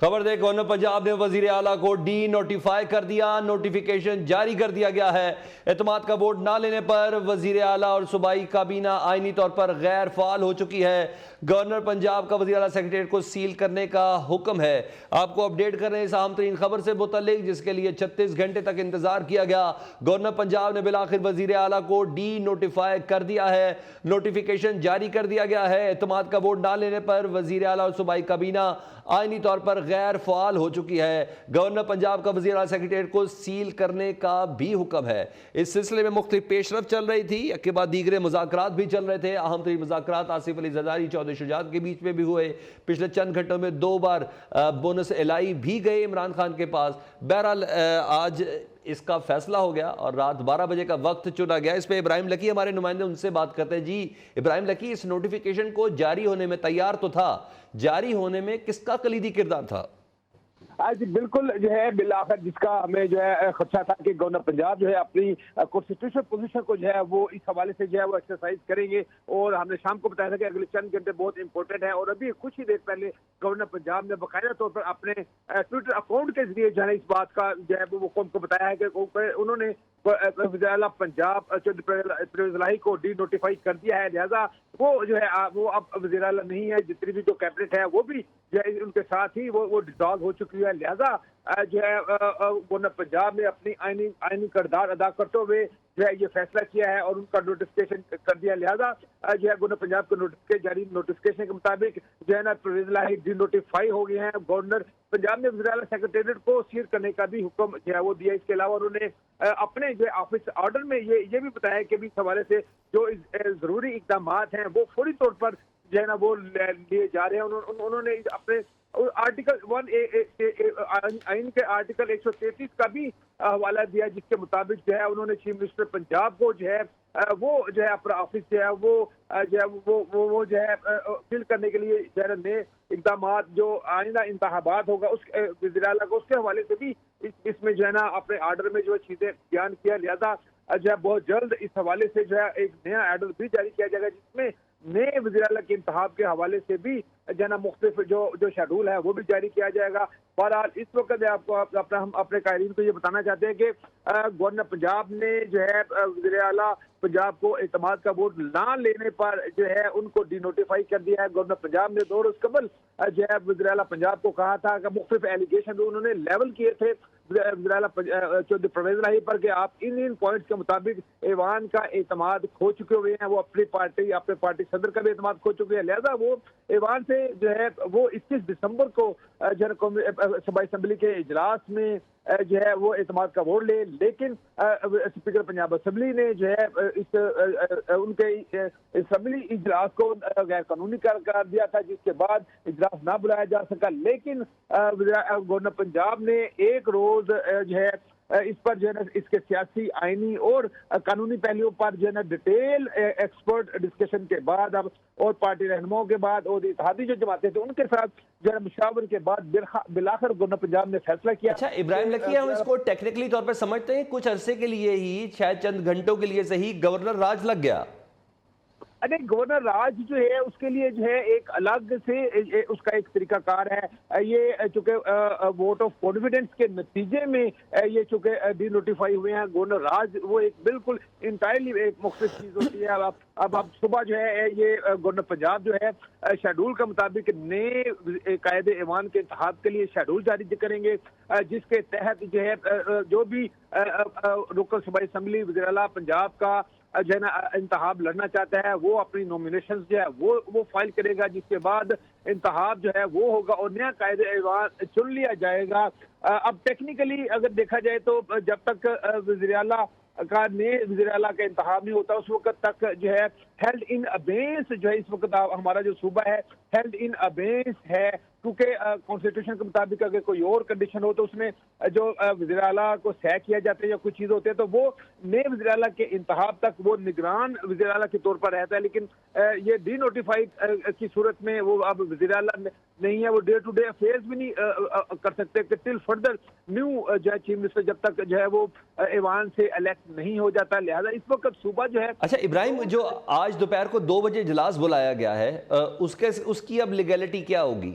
خبر دے گورنر پنجاب نے وزیر اعلیٰ کو ڈی نوٹیفائی کر دیا، نوٹیفیکیشن جاری کر دیا گیا ہے۔ اعتماد کا ووٹ نہ لینے پر وزیر اعلیٰ اور صوبائی کابینہ آئینی طور پر غیر فعال ہو چکی ہے۔ گورنر پنجاب کا وزیر اعلیٰ سیکریٹریٹ کو سیل کرنے کا حکم ہے۔ آپ کو اپڈیٹ کر رہے ہیں اس اہم ترین خبر سے متعلق، جس کے لیے 36 گھنٹے تک انتظار کیا گیا۔ گورنر پنجاب نے بالآخر وزیر اعلیٰ کو ڈی نوٹیفائی کر دیا ہے، نوٹیفیکیشن جاری کر دیا گیا ہے۔ اعتماد کا ووٹ نہ لینے پر وزیر اعلیٰ اور صوبائی کابینہ آئینی طور پر غیر فعال ہو چکی ہے۔ گورنر پنجاب کا وزیر اعلیٰ سیکریٹریٹ کو سیل کرنے کا بھی حکم ہے۔ اس سلسلے میں مختلف پیش رفت چل رہی تھی، ایک کے بعد دیگرے مذاکرات بھی چل رہے تھے۔ اہم ترین مذاکرات آصف علی زرداری، چودھری شجاعت کے بیچ میں بھی ہوئے۔ پچھلے چند گھنٹوں میں 2 بار بونس الہی بھی گئے عمران خان کے پاس۔ بہرحال آج اس کا فیصلہ ہو گیا اور رات 12 بجے کا وقت چنا گیا۔ اس پہ ابراہیم لکی ہمارے نمائندے، ان سے بات کرتے ہیں۔ جی ابراہیم لکی، اس نوٹیفیکیشن کو جاری ہونے میں، تیار تو تھا، جاری ہونے میں کس کا کلیدی کردار تھا؟ جی بالکل جو ہے بالآخر جس کا ہمیں جو ہے خدشہ تھا کہ گورنر پنجاب جو ہے اپنی کانسٹیٹیوشنل پوزیشن کو جو ہے وہ اس حوالے سے جو ہے وہ ایکسرسائز کریں گے، اور ہم نے شام کو بتایا تھا کہ اگلے چند گھنٹے بہت امپورٹنٹ ہیں۔ اور ابھی کچھ ہی دیر پہلے گورنر پنجاب نے باقاعدہ طور پر اپنے ٹویٹر اکاؤنٹ کے ذریعے جو ہے اس بات کا جو ہے وہ قوم کو بتایا ہے کہ انہوں نے وزیر اعلیٰ پنجاب پرویز الہی کو ڈی نوٹیفائی کر دیا ہے، لہٰذا وہ جو ہے وہ اب وزیر اعلیٰ نہیں ہے۔ جتنی بھی جو کیبنٹ ہے وہ بھی جو ہے ان کے ساتھ ہی وہ ڈسالو ہو چکی ہے، لہٰذا جو ہے گورنر پنجاب نے اپنی آئینی کردار ادا کرتے ہوئے جو ہے یہ فیصلہ کیا ہے اور ان کا نوٹیفکیشن کر دیا۔ لہٰذا جو ہے گورنر پنجاب کے جاری نوٹیفکیشن کے مطابق جو ہے نا پرویز الہی ڈی نوٹیفائی ہو گئے ہیں۔ گورنر پنجاب نے وزیر اعلیٰ سیکریٹریٹ کو سیل کرنے کا بھی حکم جو ہے وہ دیا۔ اس کے علاوہ انہوں نے اپنے جو آفس آرڈر میں یہ بھی بتایا کہ اس حوالے سے جو ضروری اقدامات ہیں وہ فوری طور پر جو ہے نا وہ لیے جا رہے ہیں۔ انہوں نے اپنے آرٹیکل 1 آئین کے آرٹیکل 133 کا بھی حوالہ دیا، جس کے مطابق جو ہے انہوں نے چیف منسٹر پنجاب کو جو ہے وہ جو ہے اپنا آفس جو ہے وہ جو ہے فل کرنے کے لیے جو ہے نئے اقدامات جو آئندہ انتخابات ہوگا اس وزیر اعلیٰ کو اس کے حوالے سے بھی اس میں جو ہے نا اپنے آرڈر میں جو چیزیں بیان کیا۔ لہذا جو ہے بہت جلد اس حوالے سے جو ہے ایک نیا آرڈر بھی جاری کیا جائے گا، جس میں نئے وزیر اعلیٰ کے انتخاب کے حوالے سے بھی جو ہے نا مختلف جو شیڈول ہے وہ بھی جاری کیا جائے گا۔ بہرحال اس وقت آپ کو ہم اپنے قائرین کو یہ بتانا چاہتے ہیں کہ گورنر پنجاب نے جو ہے وزیر اعلیٰ پنجاب کو اعتماد کا ووٹ نہ لینے پر جو ہے ان کو ڈی نوٹیفائی کر دیا ہے۔ گورنر پنجاب نے 2 روز قبل جو ہے وزیر اعلیٰ پنجاب کو کہا تھا کہ مختلف ایلیگیشن انہوں نے لیول کیے تھے وزیر اعلیٰ چودھری پرویز الہی پر کہ آپ ان پوائنٹس کے مطابق ایوان کا اعتماد کھو چکے ہوئے ہیں، وہ اپنے پارٹی صدر کا بھی اعتماد کھو چکے ہیں، لہذا وہ ایوان سے جو ہے وہ 21 دسمبر کو صوبائی اسمبلی کے اجلاس میں جو ہے وہ اعتماد کا ووٹ لے، لیکن اسپیکر پنجاب اسمبلی نے جو ہے ان کے اسمبلی اجلاس کو غیر قانونی قرار دیا تھا، جس کے بعد اجلاس نہ بلایا جا سکا۔ لیکن گورنر پنجاب نے 1 روز جو ہے اس پر جو ہے نا اس کے سیاسی، آئینی اور قانونی پہلوؤں پر جو ہے نا ڈیٹیل ایکسپرٹ ڈسکشن کے بعد اب اور پارٹی رہنماؤں کے بعد اور اتحادی جو جماعتیں تھے ان کے ساتھ جو ہے مشاورت کے بعد بالآخر گورنر پنجاب نے فیصلہ کیا۔ اچھا ابراہیم لکی، ہم اس کو ٹیکنیکلی طور پر سمجھتے ہیں کچھ عرصے کے لیے ہی، شاید چند گھنٹوں کے لیے صحیح، گورنر راج لگ گیا۔ گورنر راج جو ہے اس کے لیے جو ہے ایک الگ سے اس کا ایک طریقہ کار ہے۔ یہ چونکہ ووٹ آف کانفیڈنس کے نتیجے میں یہ چونکہ ڈی نوٹیفائی ہوئے ہیں، گورنر راج وہ ایک بالکل انٹائرلی ایک مختلف چیز ہوتی ہے۔ اب صبح جو ہے یہ گورنر پنجاب جو ہے شیڈول کے مطابق نئے قائد ایوان کے انتخاب کے لیے شیڈول جاری کریں گے، جس کے تحت جو ہے جو بھی رکن صوبائی اسمبلی وزیر اعلیٰ پنجاب کا جو ہے نا انتخاب لڑنا چاہتا ہے وہ اپنی نومینیشن جو ہے وہ فائل کرے گا، جس کے بعد انتخاب جو ہے وہ ہوگا اور نیا قائد ایوان چن لیا جائے گا۔ اب ٹیکنیکلی اگر دیکھا جائے تو جب تک وزیر اعلیٰ نئے وزیر اعلیٰ کا انتخاب نہیں ہوتا اس وقت تک جو ہے ہیلڈ ان ابینس جو ہے اس وقت ہمارا جو صوبہ ہے ہیلڈ ان ابینس ہے، کیونکہ کانسٹیٹیوشن کے مطابق اگر کوئی اور کنڈیشن ہو تو اس میں جو وزیر اعلیٰ کو سہ کیا جاتا ہے یا کچھ چیز ہوتے ہیں تو وہ نئے وزیر اعلیٰ کے انتخاب تک وہ نگران وزیر اعلیٰ کے طور پر رہتا ہے، لیکن یہ ڈی نوٹیفائی کی صورت میں وہ اب وزیر اعلیٰ نہیں ہے، وہ ڈے ٹو ڈے افیئرز بھی نہیں کر سکتے کہ ٹل فردر نیو جو ہے چیف منسٹر جب تک جو ہے وہ ایوان سے الیکٹ نہیں ہو جاتا، لہذا اس وقت صوبہ جو ہے۔ اچھا ابراہیم، جو آج دوپہر کو 2 بجے اجلاس بلایا گیا ہے اس کی اب لیگیلٹی کیا ہوگی؟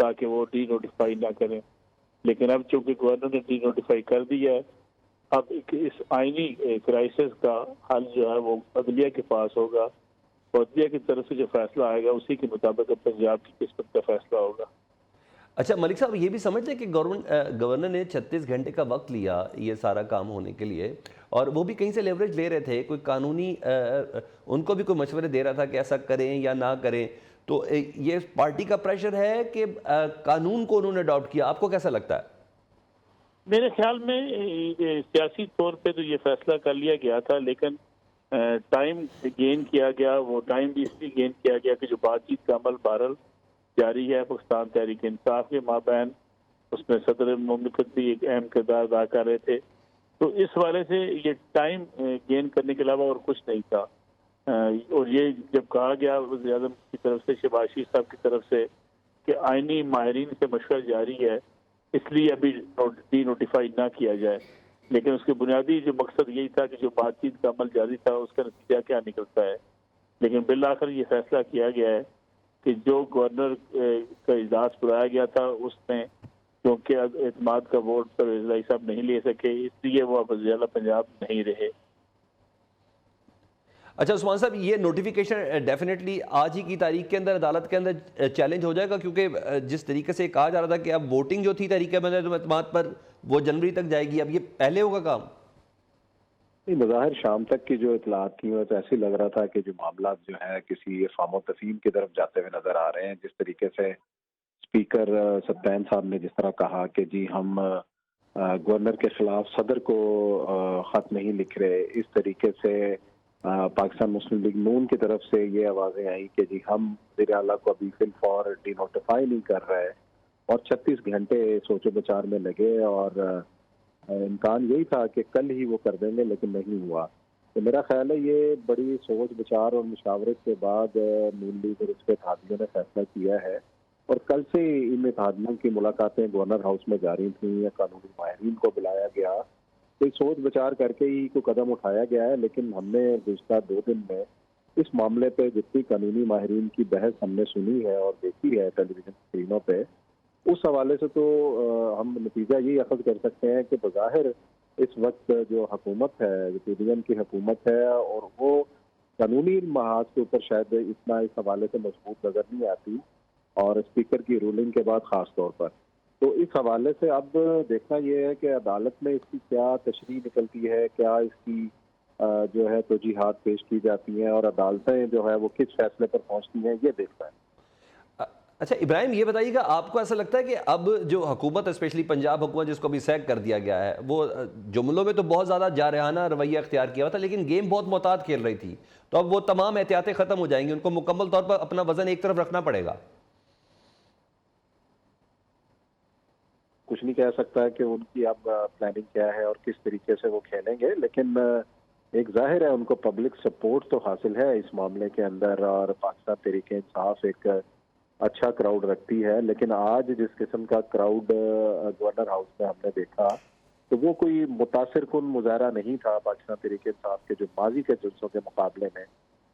تاکہ وہ ڈی نوٹیفائی نہ کریں، لیکن اب چونکہ گورنر نے ڈی نوٹیفائی کر دیا ہے، اب اس آئینی کرائسس کا حل جو ہے وہ عدلیہ کے پاس ہوگا، اور عدلیہ کی طرف سے جو فیصلہ آئے گا اسی کے مطابق اب پنجاب کی قسمت کا فیصلہ ہوگا۔ اچھا ملک صاحب، یہ بھی سمجھتے ہیں کہ گورنر نے 36 گھنٹے کا وقت لیا یہ سارا کام ہونے کے لیے، اور وہ بھی کہیں سے لیوریج لے رہے تھے، کوئی قانونی ان کو بھی کوئی مشورے دے رہا تھا کہ ایسا کریں یا نہ کریں، تو یہ پارٹی کا پریشر ہے کہ قانون کو انہوں نے اڈاپٹ کیا؟ آپ کو کیسا لگتا ہے؟ میرے خیال میں سیاسی طور پہ تو یہ فیصلہ کر لیا گیا تھا، لیکن ٹائم گین کیا گیا، وہ ٹائم بھی اس لیے گین کیا گیا کہ جو بات چیت کا عمل بہرحال جاری ہے پاکستان تحریک انصاف کے مابین، اس میں صدر مملکت بھی ایک اہم کردار ادا کر رہے تھے، تو اس حوالے سے یہ ٹائم گین کرنے کے علاوہ اور کچھ نہیں تھا۔ اور یہ جب کہا گیا وزیر اعظم کی طرف سے، شہباز شریف صاحب کی طرف سے، کہ آئینی ماہرین سے مشورہ جاری ہے، اس لیے ابھی ڈی نوٹیفائی نہ کیا جائے، لیکن اس کے بنیادی جو مقصد یہی تھا کہ جو بات چیت کا عمل جاری تھا اس کا نتیجہ کیا نکلتا ہے۔ لیکن بالآخر یہ فیصلہ کیا گیا ہے کہ جو گورنر کا اجلاس بلایا گیا تھا اس میں کیونکہ اعتماد کا ووٹ پرویز الہی صاحب نہیں لے سکے، اس لیے وہ اب وزیر اعلیٰ پنجاب نہیں رہے۔ اچھا عثمان صاحب، یہ نوٹیفیکیشن ڈیفینیٹلی آج ہی کی تاریخ کے اندر عدالت کے اندر چیلنج ہو جائے گا، کیونکہ جس طریقے سے کہا جا رہا تھا کہ اب ووٹنگ جو تھی تحریک عدم اعتماد پر وہ جنوری تک جائے گی، اب یہ پہلے ہوگا کام؟ بظاہر شام تک کی جو اطلاعات تھیں وہ تو ایسے لگ رہا تھا کہ جو معاملات جو ہے کسی فام و تفہیم کی طرف جاتے ہوئے نظر آ رہے ہیں۔ جس طریقے سے اسپیکر سدبین صاحب نے جس طرح کہا کہ جی ہم گورنر کے خلاف صدر کو خط نہیں لکھ رہے، اس طریقے سے پاکستان مسلم لیگ نون کی طرف سے یہ آوازیں آئیں کہ جی ہم وزیر اعلیٰ کو ابھی فی الفور ڈی نوٹیفائی نہیں کر رہے، اور 36 گھنٹے سوچ و بچار میں لگے، اور امکان یہی تھا کہ کل ہی وہ کر دیں گے لیکن نہیں ہوا۔ تو میرا خیال ہے یہ بڑی سوچ بچار اور مشاورت کے بعد نون لیگ اور اس کے اتحادیوں نے فیصلہ کیا ہے، اور کل سے ان اتحادیوں کی ملاقاتیں گورنر ہاؤس میں جاری تھیں، یا قانونی ماہرین کو بلایا گیا، کوئی سوچ بچار کر کے ہی کوئی قدم اٹھایا گیا ہے۔ لیکن ہم نے گزشتہ 2 دن میں اس معاملے پہ جتنی قانونی ماہرین کی بحث ہم نے سنی ہے اور دیکھی ہے ٹیلی ویژن اسکرینوں پہ، اس حوالے سے تو ہم نتیجہ یہی اخذ کر سکتے ہیں کہ بظاہر اس وقت جو حکومت ہے، پی ڈی ایم کی حکومت ہے، اور وہ قانونی محاذ کے اوپر شاید اتنا اس حوالے سے مضبوط نظر نہیں آتی، اور اسپیکر کی رولنگ کے بعد خاص طور پر۔ تو اس حوالے سے اب دیکھنا یہ ہے کہ عدالت میں اس کی کیا تشریح نکلتی ہے، کیا اس کی جو ہے توجیحات پیش کی جاتی ہیں، اور عدالتیں جو ہے وہ کس فیصلے پر پہنچتی ہیں، یہ دیکھنا ہے۔ اچھا ابراہیم، یہ بتائیے گا آپ کو ایسا لگتا ہے کہ اب جو حکومت اسپیشلی پنجاب حکومت جس کو بھی سیک کر دیا گیا ہے، وہ جملوں میں تو بہت زیادہ جارحانہ رویہ اختیار کیا ہوا تھا، لیکن گیم بہت محتاط کھیل رہی تھی، تو اب وہ تمام احتیاطیں ختم ہو جائیں گی، ان کو مکمل طور پر اپنا وزن ایک طرف رکھنا پڑے گا؟ کچھ نہیں کہہ سکتا ہے کہ ان کی اب پلاننگ کیا ہے اور کس طریقے سے وہ کھیلیں گے، لیکن ایک ظاہر ہے ان کو پبلک سپورٹ تو حاصل ہے اس معاملے کے اندر، اور پاکستان تحریک انصاف ایک اچھا کراؤڈ رکھتی ہے۔ لیکن آج جس قسم کا کراؤڈ گورنر ہاؤس میں ہم نے دیکھا، تو وہ کوئی متاثر کن مظاہرہ نہیں تھا پاکستان تحریک انصاف کے جو ماضی کے جلسوں کے مقابلے میں۔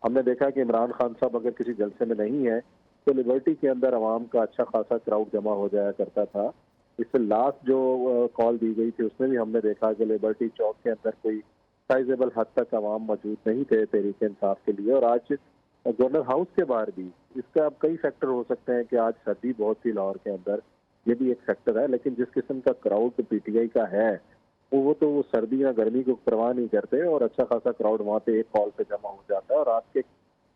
ہم نے دیکھا کہ عمران خان صاحب اگر کسی جلسے میں نہیں ہے تو لبرٹی کے اندر عوام کا اچھا خاصا کراؤڈ جمع ہو جایا کرتا تھا۔ اس سے لاسٹ جو کال دی گئی تھی اس میں بھی ہم نے دیکھا کہ لبرٹی چوک کے اندر کوئی سائزیبل حد تک عوام موجود نہیں تھے تحریک انصاف کے لیے، اور آج گورنر ہاؤس کے باہر بھی اس کا اب کئی فیکٹر ہو سکتے ہیں کہ آج سردی بہت تھی لاہور کے اندر، یہ بھی ایک فیکٹر ہے، لیکن جس قسم کا کراؤڈ پی ٹی آئی کا ہے وہ سردی یا گرمی کو پرواہ نہیں کرتے، اور اچھا خاصا کراؤڈ وہاں پہ ایک کال پہ جمع ہو جاتا ہے، اور رات کے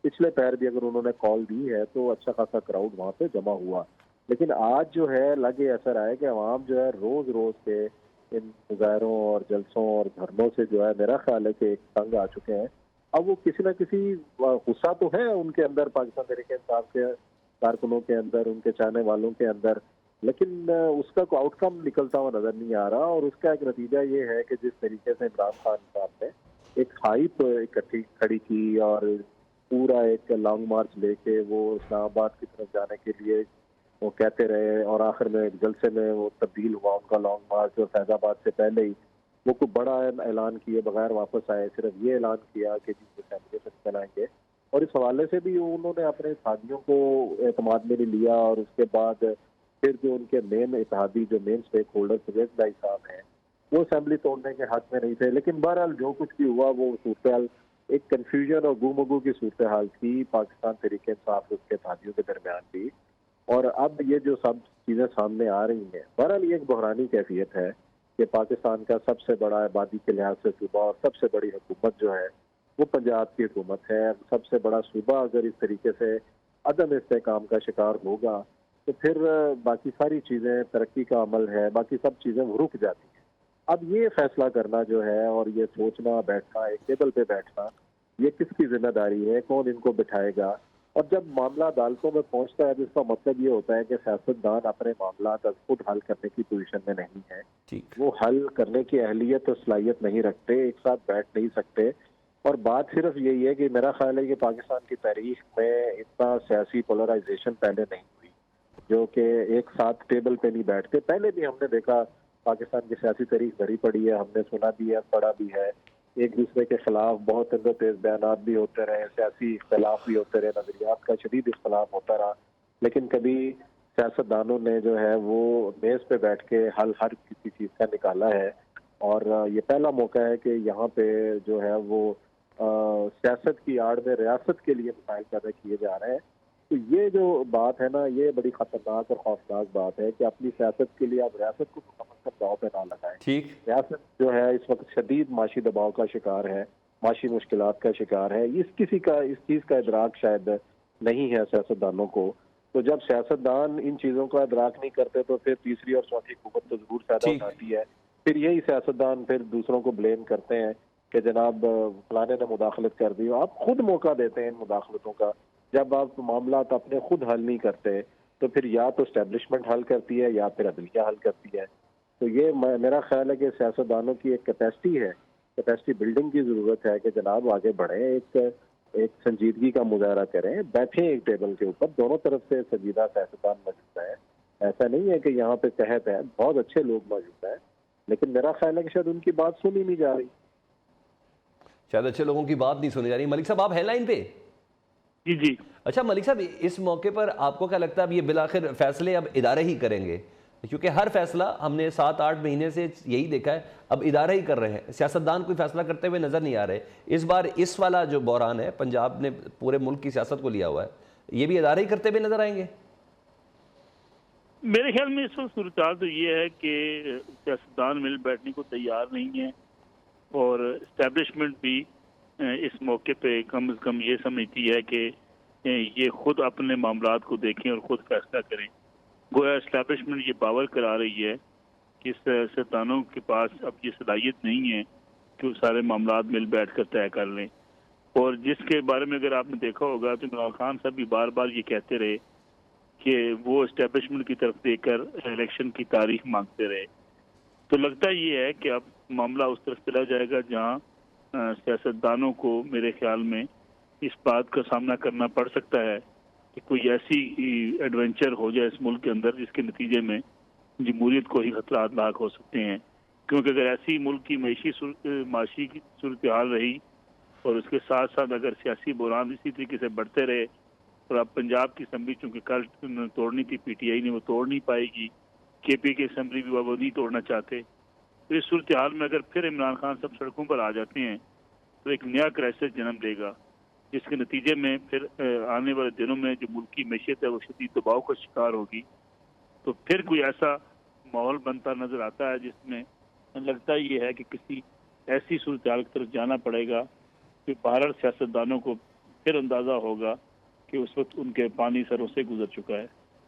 پچھلے پہر بھی اگر انہوں نے کال دی ہے تو اچھا خاصا کراؤڈ وہاں پہ جمع ہوا۔ لیکن آج جو ہے لگے ایسا رہا ہے کہ عوام جو ہے روز روز کے ان مظاہروں اور جلسوں اور دھرنوں سے جو ہے میرا خیال ہے کہ ایک تنگ آ چکے ہیں۔ اب وہ کسی نہ کسی غصہ تو ہے ان کے اندر، پاکستان تحریک انصاف کے کارکنوں کے اندر، ان کے چاہنے والوں کے اندر، لیکن اس کا کوئی آؤٹ کم نکلتا ہوا نظر نہیں آ رہا، اور اس کا ایک نتیجہ یہ ہے کہ جس طریقے سے عمران خان صاحب نے ایک ہائپ اکٹھی کھڑی کی اور پورا ایک لانگ مارچ لے کے وہ اسلام آباد کی طرف جانے کے لیے وہ کہتے رہے، اور آخر میں ایک جلسے میں وہ تبدیل ہوا ان کا لانگ مارچ، اور فیض آباد سے پہلے ہی وہ کوئی بڑا اعلان کیے بغیر واپس آئے، صرف یہ اعلان کیا کہ جی اسمبلی سے چلائیں گے، اور اس حوالے سے بھی انہوں نے اپنے ساتھیوں کو اعتماد میں نہیں لیا، اور اس کے بعد پھر جو ان کے مین اتحادی جو مین اسٹیک ہولڈر پرویز بھائی صاحب ہیں وہ اسمبلی توڑنے کے حق میں نہیں تھے. لیکن بہرحال جو کچھ بھی ہوا وہ صورتحال ایک کنفیوژن اور گو مگو کی صورتحال تھی پاکستان تحریک انصاف اور اس کے اتحادیوں کے درمیان بھی. اور اب یہ جو سب چیزیں سامنے آ رہی ہیں بہرحال یہ ایک بحرانی کیفیت ہے کہ پاکستان کا سب سے بڑا آبادی کے لحاظ سے صوبہ اور سب سے بڑی حکومت جو ہے وہ پنجاب کی حکومت ہے. سب سے بڑا صوبہ اگر اس طریقے سے عدم استحکام کا شکار ہوگا تو پھر باقی ساری چیزیں ترقی کا عمل ہے باقی سب چیزیں رک جاتی ہیں. اب یہ فیصلہ کرنا جو ہے اور یہ سوچنا بیٹھنا ایک ٹیبل پہ بیٹھنا یہ کس کی ذمہ داری ہے, کون ان کو بٹھائے گا. اور جب معاملہ عدالتوں میں پہنچتا ہے تو اس کا مطلب یہ ہوتا ہے کہ سیاستدان اپنے معاملات خود حل کرنے کی پوزیشن میں نہیں ہے, وہ حل کرنے کی اہلیت اور صلاحیت نہیں رکھتے, ایک ساتھ بیٹھ نہیں سکتے. اور بات صرف یہی ہے کہ میرا خیال ہے کہ پاکستان کی تاریخ میں اتنا سیاسی پولرائزیشن پہلے نہیں ہوئی جو کہ ایک ساتھ ٹیبل پہ نہیں بیٹھتے. پہلے بھی ہم نے دیکھا پاکستان کی سیاسی تاریخ بھری پڑی ہے, ہم نے سنا بھی ہے پڑھا بھی ہے, ایک دوسرے کے خلاف بہت تند و تیز بیانات بھی ہوتے رہے, سیاسی اختلاف بھی ہوتے رہے, نظریات کا شدید اختلاف ہوتا رہا, لیکن کبھی سیاستدانوں نے جو ہے وہ میز پہ بیٹھ کے حل ہر کسی چیز کا نکالا ہے. اور یہ پہلا موقع ہے کہ یہاں پہ جو ہے وہ سیاست کی آڑ میں ریاست کے لیے مسائل پیدا کیے جا رہے ہیں. تو یہ جو بات ہے نا یہ بڑی خطرناک اور خوفناک بات ہے کہ اپنی سیاست کے لیے اب ریاست کو مکمل داؤ پہ نہ لگائیں. ریاست جو ہے اس وقت شدید معاشی دباؤ کا شکار ہے, معاشی مشکلات کا شکار ہے. اس چیز کا ادراک شاید نہیں ہے سیاستدانوں کو. تو جب سیاستدان ان چیزوں کا ادراک نہیں کرتے تو پھر تیسری اور چوتھی حکومت تو ضرور پیدا ہوتی ہے. پھر یہی سیاستدان پھر دوسروں کو بلیم کرتے ہیں کہ جناب فلانے نے مداخلت کر دی. آپ خود موقع دیتے ہیں ان مداخلتوں کا. جب آپ معاملات اپنے خود حل نہیں کرتے تو پھر یا تو اسٹیبلشمنٹ حل کرتی ہے یا پھر عدلیہ حل کرتی ہے. تو یہ میرا خیال ہے کہ سیاستدانوں کی ایک کیپیسٹی بلڈنگ کی ضرورت ہے کہ جناب آگے بڑھیں, ایک سنجیدگی کا مظاہرہ کریں, بیٹھیں ایک ٹیبل کے اوپر, دونوں طرف سے سنجیدہ سیاستدان موجود ہیں. ایسا نہیں ہے کہ یہاں پہ قحط ہے, بہت اچھے لوگ موجود ہیں, لیکن میرا خیال ہے کہ شاید ان کی بات سنی نہیں جا رہی. شاید اچھے لوگوں کی بات نہیں سنی جا رہی. ملک صاحب آپ ہیڈ لائن پہ. جی اچھا ملک صاحب اس موقع پر آپ کو کیا لگتا ہے اب یہ بالآخر فیصلے اب ادارے ہی کریں گے, کیونکہ ہر فیصلہ ہم نے 7-8 مہینے سے یہی دیکھا ہے اب ادارے ہی کر رہے ہیں, سیاستدان کوئی فیصلہ کرتے ہوئے نظر نہیں آ رہے. اس بار اس والا جو بحران ہے پنجاب نے پورے ملک کی سیاست کو لیا ہوا ہے, یہ بھی ادارے ہی کرتے ہوئے نظر آئیں گے؟ میرے خیال میں اس وقت صورتحال تو یہ ہے کہ سیاستدان مل بیٹھنے کو تیار نہیں ہے اور اسٹیبلشمنٹ بھی اس موقع پہ کم از کم یہ سمجھتی ہے کہ یہ خود اپنے معاملات کو دیکھیں اور خود فیصلہ کریں. گویا اسٹیبلشمنٹ یہ باور کرا رہی ہے کہ سیاستدانوں کے پاس اب یہ صلاحیت نہیں ہے کہ وہ سارے معاملات مل بیٹھ کر طے کر لیں. اور جس کے بارے میں اگر آپ نے دیکھا ہوگا تو عمران خان صاحب بھی بار بار یہ کہتے رہے کہ وہ اسٹیبلشمنٹ کی طرف دیکھ کر الیکشن کی تاریخ مانگتے رہے. تو لگتا یہ ہے کہ اب معاملہ اس طرف چلا جائے گا جہاں سیاستدانوں کو میرے خیال میں اس بات کا سامنا کرنا پڑ سکتا ہے کہ کوئی ایسی ایڈونچر ہو جائے اس ملک کے اندر جس کے نتیجے میں جمہوریت کو ہی خطرات لاحق ہو سکتے ہیں. کیونکہ اگر ایسی ملک کی معاشی صورتحال رہی اور اس کے ساتھ ساتھ اگر سیاسی بحران اسی طریقے سے بڑھتے رہے اور اب پنجاب کی اسمبلی چونکہ کل توڑنی تھی پی ٹی آئی نے وہ توڑ نہیں پائے گی, کے پی کی اسمبلی بھی وہ نہیں توڑنا چاہتے, تو اس صورتحال میں اگر پھر عمران خان صاحب سڑکوں پر آ جاتے ہیں تو ایک نیا کرائسس جنم لے گا جس کے نتیجے میں پھر آنے والے دنوں میں جو ملک کی معیشت ہے وہ شدید دباؤ کا شکار ہوگی. تو پھر کوئی ایسا ماحول بنتا نظر آتا ہے جس میں لگتا یہ ہے کہ کسی ایسی صورتحال کی طرف جانا پڑے گا کہ باہر سیاستدانوں کو پھر اندازہ ہوگا کہ اس وقت ان کے پانی سروں سے گزر چکا ہے.